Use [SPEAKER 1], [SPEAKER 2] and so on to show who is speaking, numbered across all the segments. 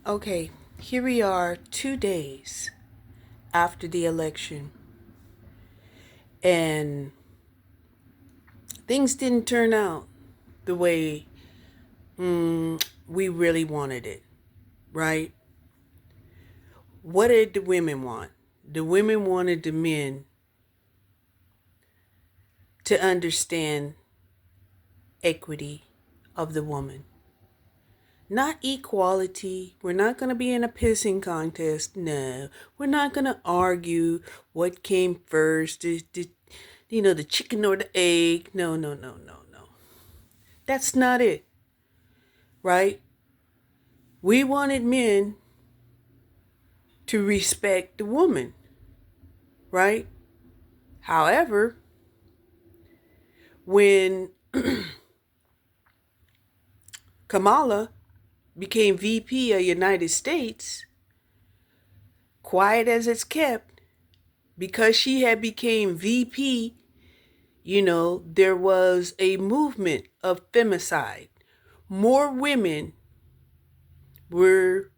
[SPEAKER 1] Okay, here we are 2 days after the election, and things didn't turn out the way we really wanted it, right? What did the women want? The women wanted the men to understand equity of the woman. Not equality. We're not going to be in a pissing contest. No. We're not going to argue what came first, the chicken or the egg. No, no, no, no, no. That's not it, right? We wanted men to respect the woman, right? However, when Kamala became VP of United States, quiet as it's kept, because she had became VP, there was a movement of femicide. More women were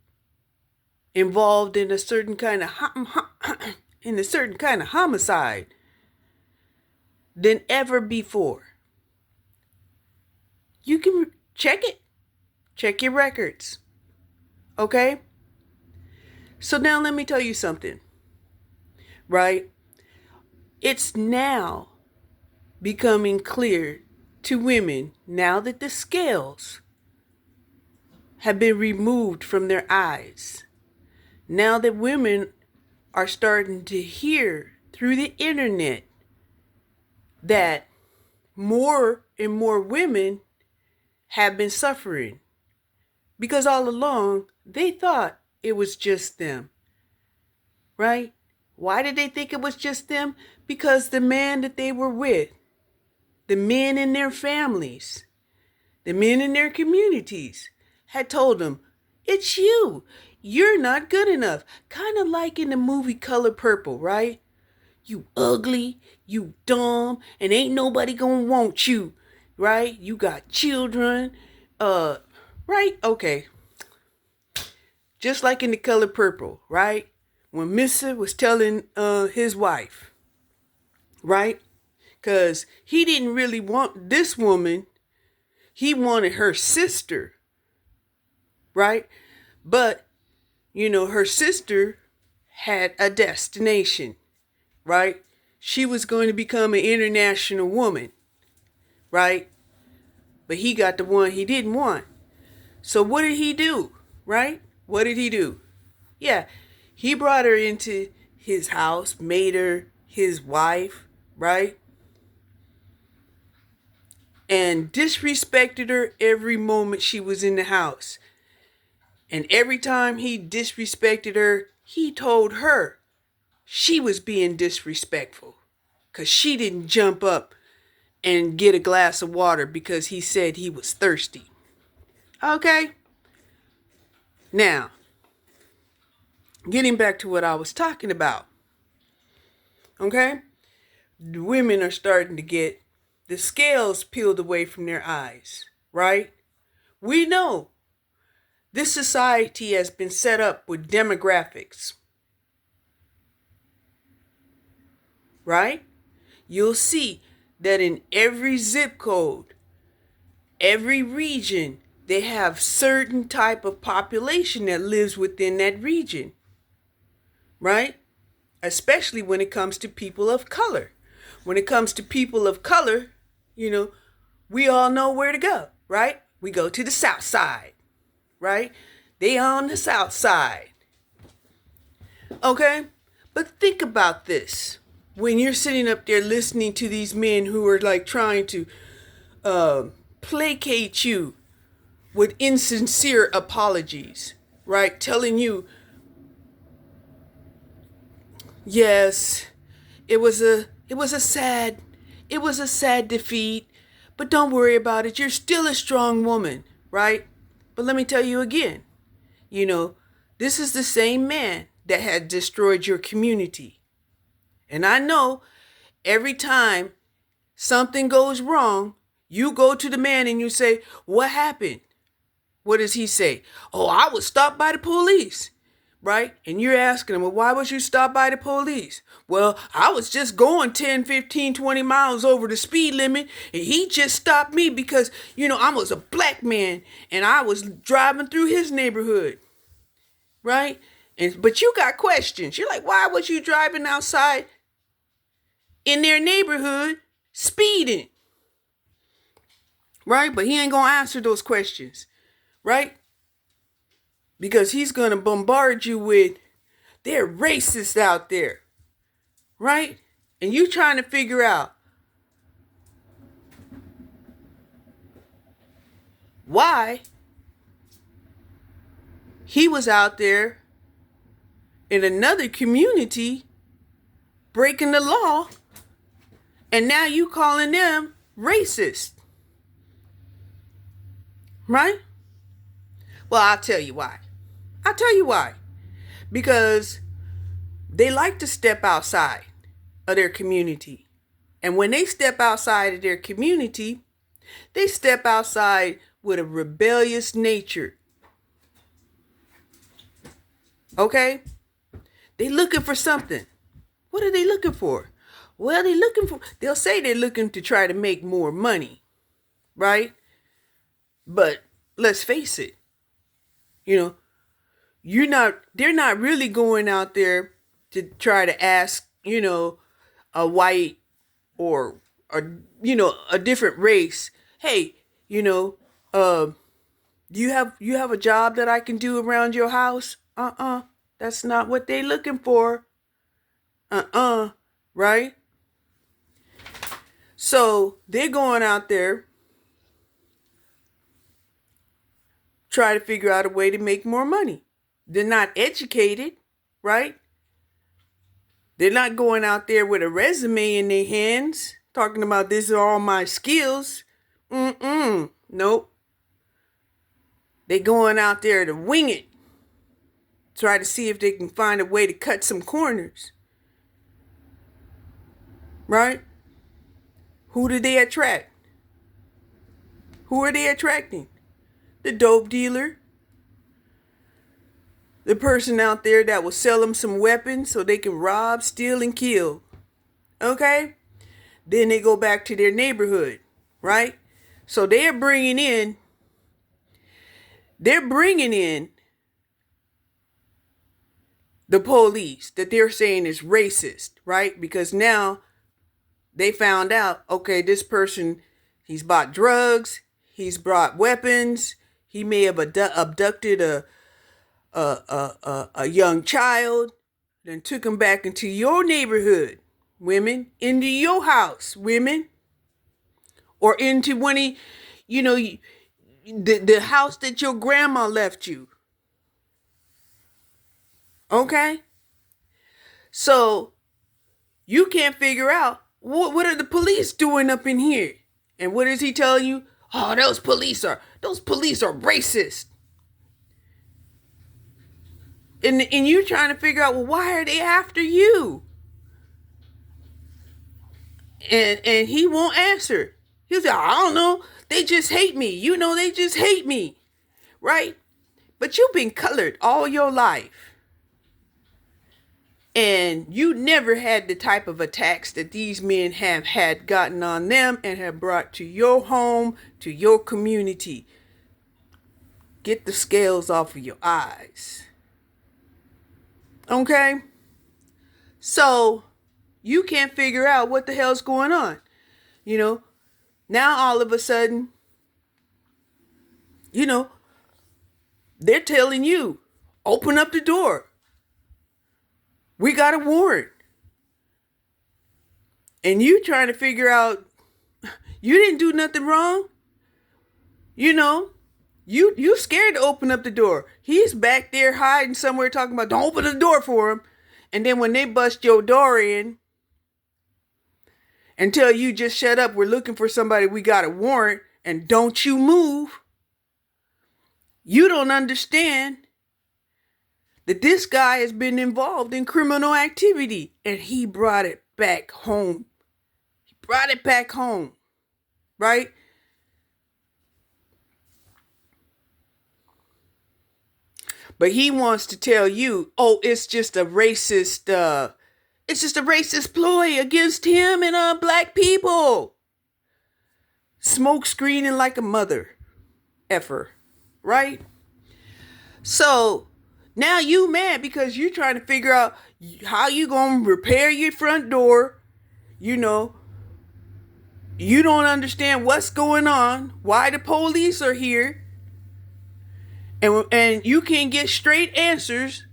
[SPEAKER 1] involved in a certain kind of homicide than ever before. You can check it. Check your records. Okay? So now let me tell you something. Right? It's now becoming clear to women, now that the scales have been removed from their eyes. Now that women are starting to hear through the internet that more and more women have been suffering. Because all along, they thought it was just them. Right? Why did they think it was just them? Because the man that they were with, the men in their families, the men in their communities had told them, it's you. You're not good enough. Kind of like in the movie Color Purple, right? You ugly, you dumb, and ain't nobody gonna want you, right? You got children, right? Okay. Just like in the Color Purple, right? When Mr. was telling his wife, right? Because he didn't really want this woman. He wanted her sister, right? But, her sister had a destination, right? She was going to become an international woman, right? But he got the one he didn't want. So what did he do, right? What did he do? Yeah, he brought her into his house, made her his wife, right? And disrespected her every moment she was in the house. And every time he disrespected her, he told her she was being disrespectful because she didn't jump up and get a glass of water because he said he was thirsty. Okay? Now, getting back to what I was talking about. Okay? The women are starting to get the scales peeled away from their eyes, right? We know this society has been set up with demographics, right? You'll see that in every zip code, every region, they have certain type of population that lives within that region, right? Especially when it comes to people of color. When it comes to people of color, we all know where to go, right? We go to the south side, right? They on the south side. Okay? But think about this. When you're sitting up there listening to these men who are like trying to placate you with insincere apologies, right? Telling you, yes, it was a sad defeat, but don't worry about it. You're still a strong woman, right? But let me tell you again, this is the same man that had destroyed your community. And I know every time something goes wrong, you go to the man and you say, what happened? What does he say? Oh, I was stopped by the police. Right? And you're asking him, well, why was you stopped by the police? Well, I was just going 10, 15, 20 miles over the speed limit, and he just stopped me because, I was a black man and I was driving through his neighborhood. Right? But you got questions. You're like, why was you driving outside in their neighborhood speeding? Right? But he ain't going to answer those questions. Right? Because he's going to bombard you with, they're racist out there. Right? And you trying to figure out why he was out there in another community breaking the law, and now you calling them racist. Right? Well, I'll tell you why. Because they like to step outside of their community. And when they step outside of their community, they step outside with a rebellious nature. Okay? They looking for something. What are they looking for? Well, they'll say they're looking to try to make more money. Right? But let's face it. They're not really going out there to try to ask, a white or a different race, hey, you have a job that I can do around your house? That's not what they looking for. Right? So they're going out there try to figure out a way to make more money. They're not educated, right? They're not going out there with a resume in their hands, talking about this are all my skills. Nope. They're going out there to wing it. Try to see if they can find a way to cut some corners. Right? Who do they attract? Who are they attracting? The dope dealer. The person out there that will sell them some weapons so they can rob, steal, and kill. Okay? Then they go back to their neighborhood, right? So they're bringing in the police that they're saying is racist, right? Because now they found out, okay, this person, he's bought drugs, he's brought weapons, he may have abducted a young child, then took him back into your neighborhood, women, into your house, women, or into the house that your grandma left you. Okay? So you can't figure out what are the police doing up in here? And what is he telling you? Oh, those police are racist. And you're trying to figure out, well, why are they after you? And he won't answer. He'll say, I don't know. They just hate me. They just hate me. Right? But you've been colored all your life. And you never had the type of attacks that these men have had gotten on them and have brought to your home, to your community. Get the scales off of your eyes. Okay? So, you can't figure out what the hell's going on. Now all of a sudden, they're telling you, open up the door. We got a warrant. And you trying to figure out, you didn't do nothing wrong. You scared to open up the door. He's back there hiding somewhere talking about, don't open the door for him. And then when they bust your door in and tell you just shut up, we're looking for somebody, we got a warrant, and don't you move. You don't understand that this guy has been involved in criminal activity and he brought it back home. Right? But he wants to tell you, oh, it's just a racist ploy against him and black people. Smoke screening like a mother effer, right? So now you mad because you're trying to figure out how you gonna repair your front door. You know, you don't understand what's going on, why the police are here, and you can't get straight answers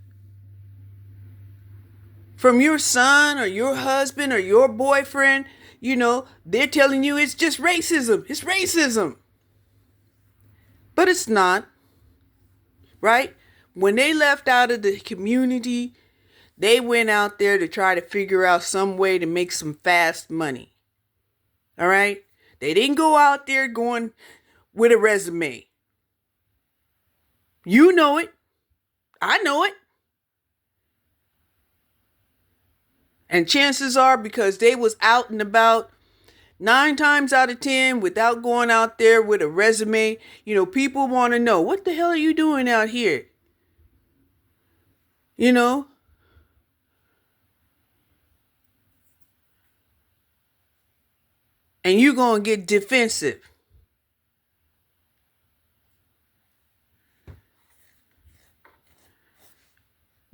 [SPEAKER 1] from your son or your husband or your boyfriend. You know, they're telling you it's just racism. It's racism. But it's not, right? When they left out of the community, they went out there to try to figure out some way to make some fast money. All right? They didn't go out there going with a resume. You know it. I know it. And chances are, because they was out and about 9 times out of 10 without going out there with a resume, you know, people want to know, what the hell are you doing out here? You know? And you're going to get defensive.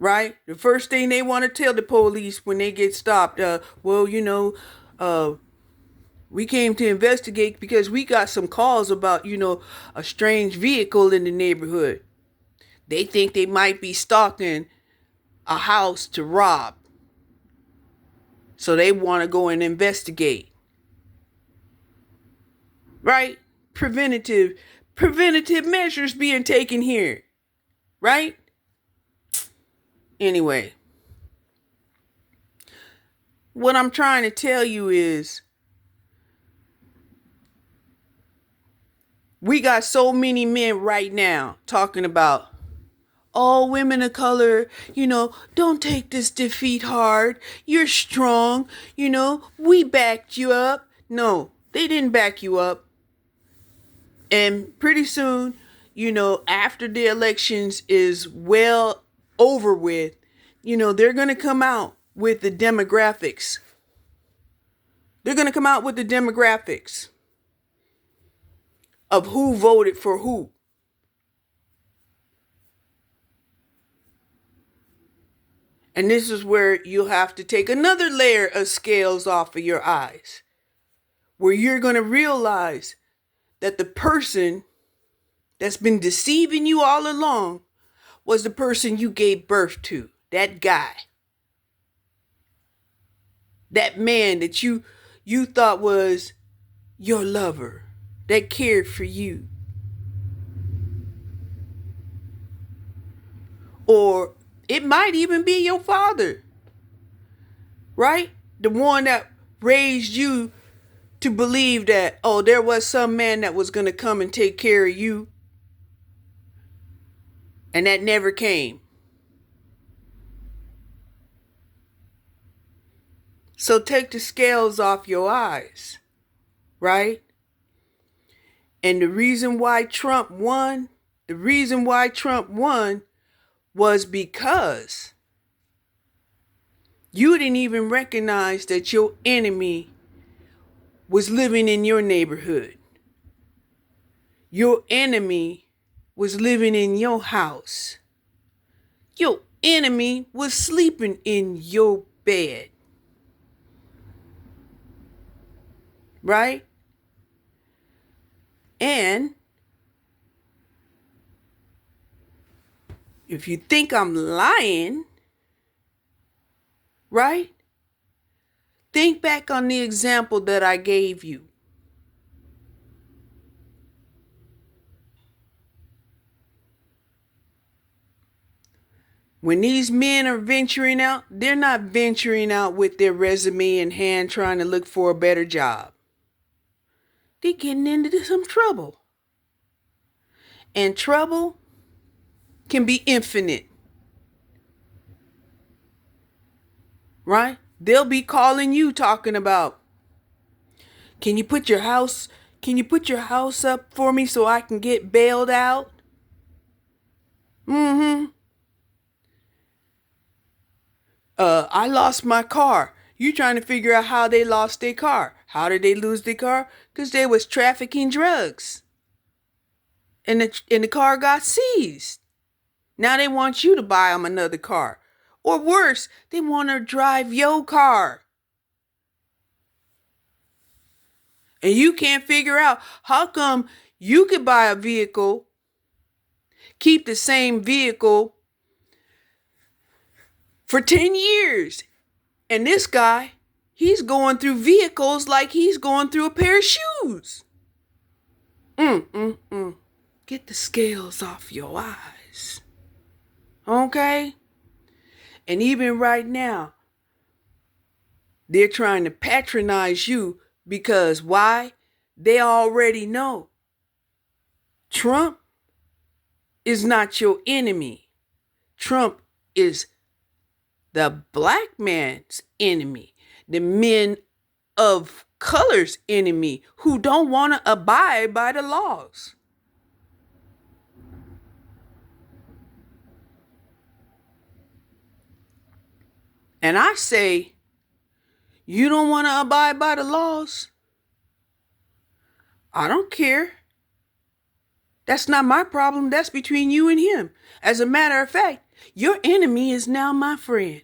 [SPEAKER 1] Right? The first thing they want to tell the police when they get stopped, we came to investigate because we got some calls about, a strange vehicle in the neighborhood. They think they might be stalking a house to rob. So they want to go and investigate. Right? Preventative measures being taken here. Right? Anyway, what I'm trying to tell you is we got so many men right now talking about, all women of color, don't take this defeat hard. You're strong. We backed you up. No, they didn't back you up. And pretty soon, after the elections is well over with, they're going to come out with the demographics. They're going to come out with the demographics of who voted for who. And this is where you'll have to take another layer of scales off of your eyes, where you're going to realize that the person that's been deceiving you all along was the person you gave birth to. That guy. That man that you thought was your lover, that cared for you. Or it might even be your father, right? The one that raised you to believe that, there was some man that was going to come and take care of you. And that never came. So take the scales off your eyes, right? And the reason why Trump won was because you didn't even recognize that your enemy was living in your neighborhood. Your enemy was living in your house. Your enemy was sleeping in your bed. Right? And if you think I'm lying, right? Think back on the example that I gave you. When these men are venturing out, they're not venturing out with their resume in hand trying to look for a better job. They're getting into some trouble. And trouble can be infinite. Right? They'll be calling you talking about, can you put your house up for me so I can get bailed out? I lost my car. You trying to figure out how they lost their car. How did they lose their car? Because they was trafficking drugs. And the car got seized. Now they want you to buy them another car. Or worse, they want to drive your car. And you can't figure out how come you could buy a vehicle, keep the same vehicle for 10 years. And this guy, he's going through vehicles like he's going through a pair of shoes. Get the scales off your eyes. Okay? And even right now, they're trying to patronize you because why? They already know Trump is not your enemy. Trump is the black man's enemy, the men of color's enemy who don't want to abide by the laws. And I say, you don't want to abide by the laws? I don't care. That's not my problem. That's between you and him. As a matter of fact, your enemy is now my friend.